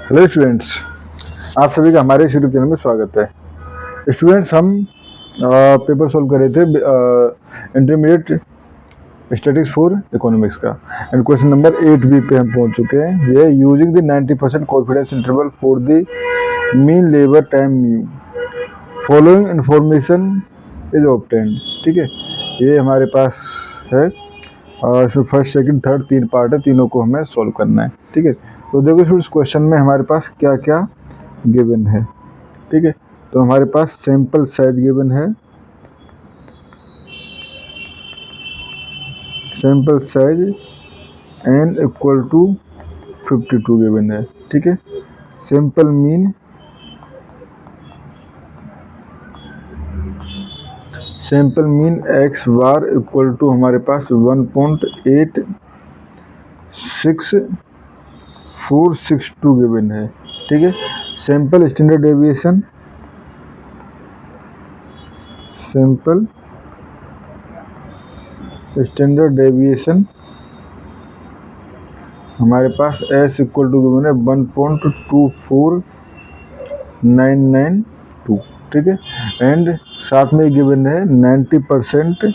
Hello students, आप सभी का हमारे यूट्यूब चैनल में स्वागत है। स्टूडेंट्स, हम पेपर सॉल्व कर रहे थे इंटरमीडिएट स्टैटिस्टिक्स फॉर इकोनॉमिक्स का, एंड क्वेश्चन नंबर 8B पे हम पहुंच चुके हैं। ये using the 90% confidence interval for the mean labour time mu following information is obtained. ठीक है, ये हमारे पास है। इसमें फर्स्ट सेकंड थर्ड 3 पार्ट है, तीनों को हमें सॉल्व करना है। ठीक है, तो देखो इस क्वेश्चन में हमारे पास क्या क्या गिवन है। ठीक है, तो हमारे पास सैंपल साइज गिवन है, sample size n equal to 52 given है। ठीक है, sample mean x bar equal to हमारे पास 1.86462 गिवन है। ठीक है, sample standard deviation, sample standard deviation हमारे पास s इक्वल टू गिवन है 1.24992। ठीक है, एंड साथ में गिवन है 90%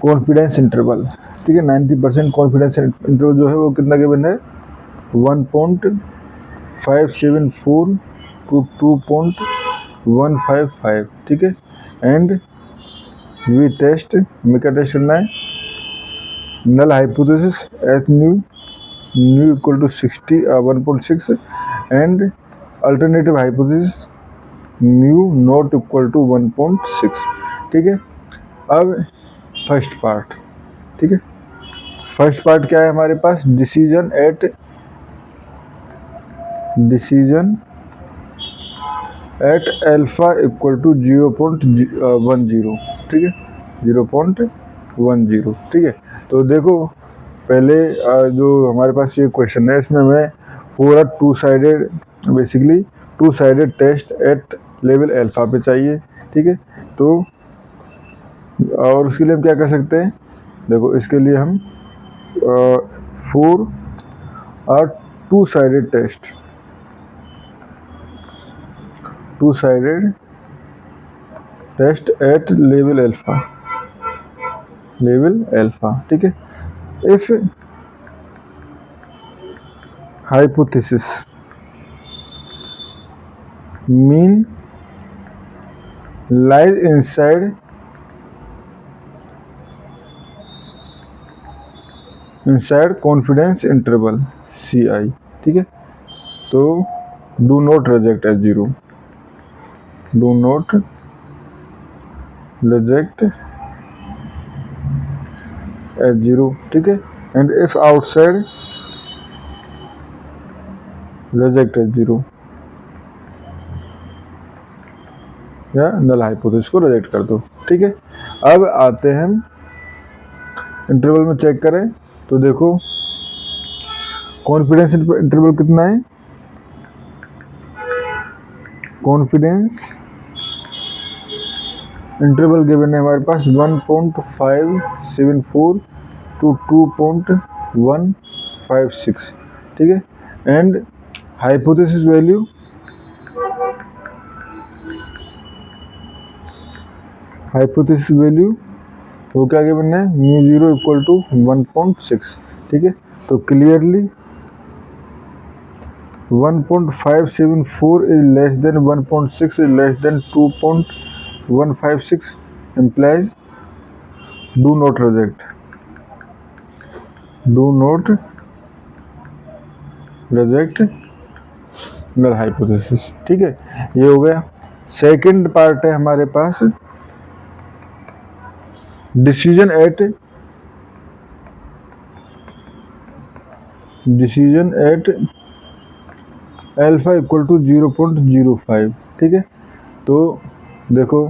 कॉन्फिडेंस इंटरवल। ठीक है, 90% कॉन्फिडेंस इंटरवल जो है वो कितना गिवन है 1.574 टू 2.155। ठीक है, एंड वी टेस्ट, हमें क्या टेस्ट करना है, null hypothesis H nu equal to 1.6 and alternative hypothesis mu not equal to 1.6। ठीक है, अब फर्स्ट पार्ट। ठीक है, फर्स्ट पार्ट क्या है हमारे पास, decision at alpha equal to 0.10। ठीक है, 0.10। ठीक है, तो देखो पहले जो हमारे पास ये क्वेश्चन है इसमें हमें पूरा two sided test at level alpha पे चाहिए। ठीक है, तो और उसके लिए हम क्या कर सकते हैं, देखो इसके लिए हम for two sided test at level alpha. ठीक है, if hypothesis mean lies inside confidence interval CI। ठीक है, तो do not reject H 0, do not reject H 0। ठीक है, and if outside reject H 0, या नल हाइपोथेसिस को रिजेक्ट कर दो। ठीक है, अब आते हैं इंटरवल में चेक करें, तो देखो कॉन्फिडेंस इंटरवल कितना है, कॉन्फिडेंस इंटरवल गिवन है हमारे पास 1.574 टू 2.156। ठीक है, एंड हाइपोथेसिस वैल्यू वो क्या गिवन है, म्यू 0 इक्वल टू 1.6। ठीक है, तो clearly 1.574 is less than 1.6 is less than 2.156 implies do not reject null hypothesis। ठीक है, ये हो गया। सेकंड पार्ट है हमारे पास decision at alpha equal to 0.05। ठीक है, तो देखो,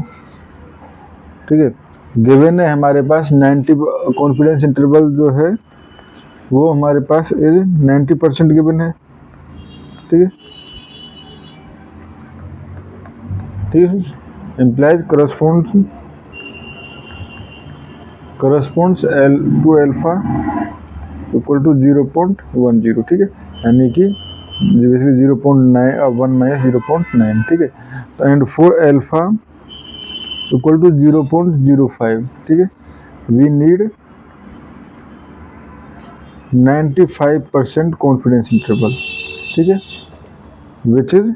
ठीक है, गिवन है हमारे पास 90 कॉन्फिडेंस इंटरवल जो है वो हमारे पास इज 90% गिवन है। ठीक है, ठीक है, implies corresponds to alpha equal to 0.10। ठीक है, यानी कि बेसिकली 0.1 माइनस 0.9, ठीक है। तो and for alpha equal to 0.05, ठीक है, वी नीड 95% कॉन्फिडेंस इंटरवल, ठीक है, which is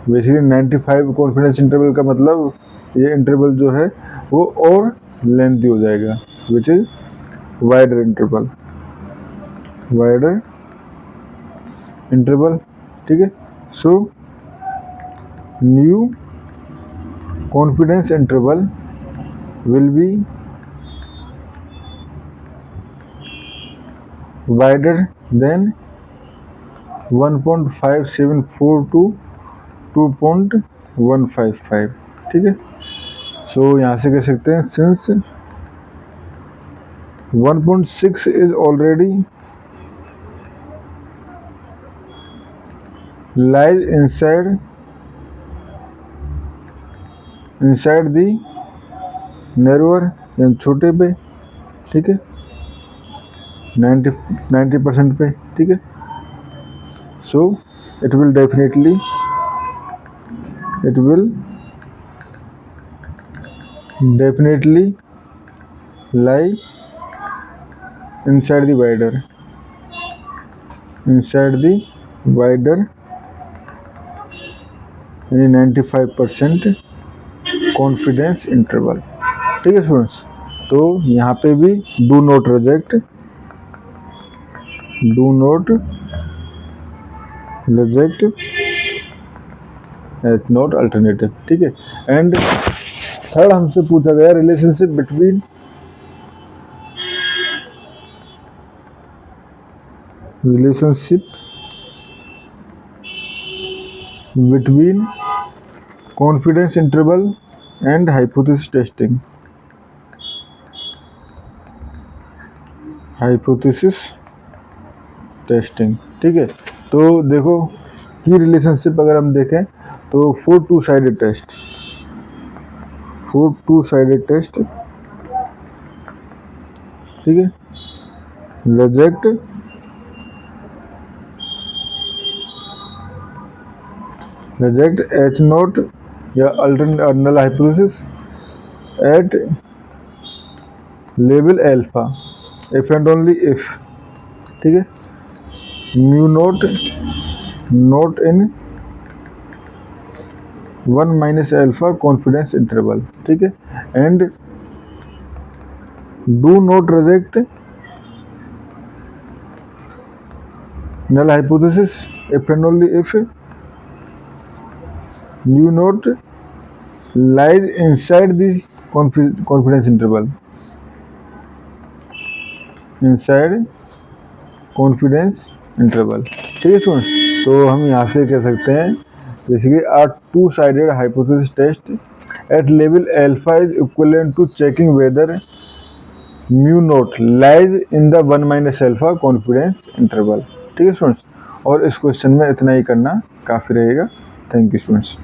basically 95 confidence interval का मतलब ये इंटरवल जो है वो और लेंथी हो जाएगा, which is wider interval, wider interval, ठीक है। So new confidence interval will be wider than 1.574 to 2.155, ठीक है। सो यहाँ से कह सकते हैं since 1.6 is already lies inside the narrower, यानी छोटे पे, ठीक है, 90% पे, ठीक है। So it will definitely lie inside the wider यानी 95% कॉन्फिडेंस इंटरवल, ठीक है स्टूडेंट्स। तो यहाँ पे भी do not reject H naught alternative, ठीक है। एंड थर्ड हमसे पूछा गया relationship between confidence interval and hypothesis testing, ठीक है। तो देखो की रिलेशनशिप अगर हम देखें तो फॉर टू साइडेड टेस्ट, ठीक है, रिजेक्ट एच नॉट या alternate null hypothesis at level alpha if and only if, ठीक है, mu naught in 1 minus alpha confidence interval, ठीक है। And do not reject null hypothesis if and only if mu naught lies inside the confidence interval, ठीक है students. तो हम यहाँ से कह सकते हैं basically our two sided hypothesis test at level alpha is equivalent to checking whether mu naught lies in the 1 minus alpha confidence interval, ठीक है स्टूडेंट्स। और इस क्वेश्चन में इतना ही करना काफ़ी रहेगा। Thank you students.